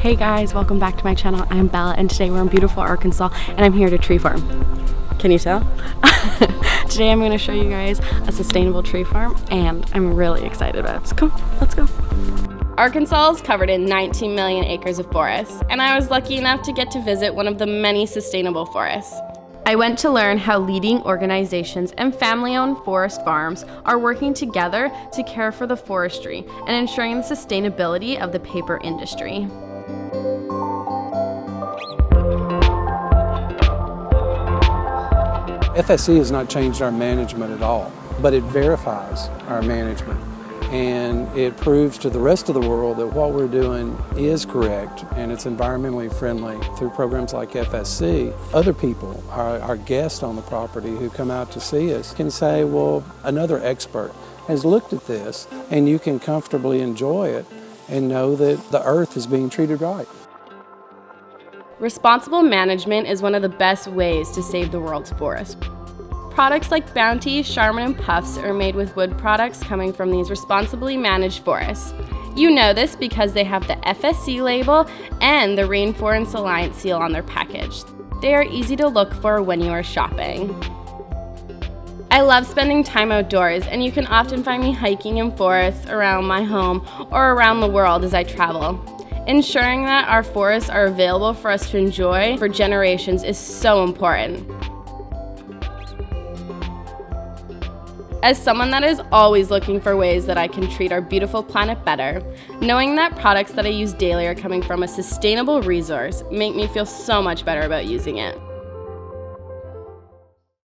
Hey guys, welcome back to my channel. I'm Bella and today we're in beautiful Arkansas and I'm here to tree farm. Can you tell? Today I'm going to show you guys a sustainable tree farm and I'm really excited about it. So come, let's go. Arkansas is covered in 19 million acres of forests, and I was lucky enough to get to visit one of the many sustainable forests. I went to learn how leading organizations and family-owned forest farms are working together to care for the forestry and ensuring the sustainability of the paper industry. FSC has not changed our management at all, but it verifies our management and it proves to the rest of the world that what we're doing is correct and it's environmentally friendly through programs like FSC. Other people, our guests on the property who come out to see us can say, well, another expert has looked at this and you can comfortably enjoy it and know that the earth is being treated right. Responsible management is one of the best ways to save the world's forest. Products like Bounty, Charmin Puffs are made with wood products coming from these responsibly managed forests. You know this because they have the FSC label and the Rainforest Alliance seal on their package. They are easy to look for when you are shopping. I love spending time outdoors, and you can often find me hiking in forests around my home or around the world as I travel. Ensuring that our forests are available for us to enjoy for generations is so important. As someone that is always looking for ways that I can treat our beautiful planet better, knowing that products that I use daily are coming from a sustainable resource make me feel so much better about using it.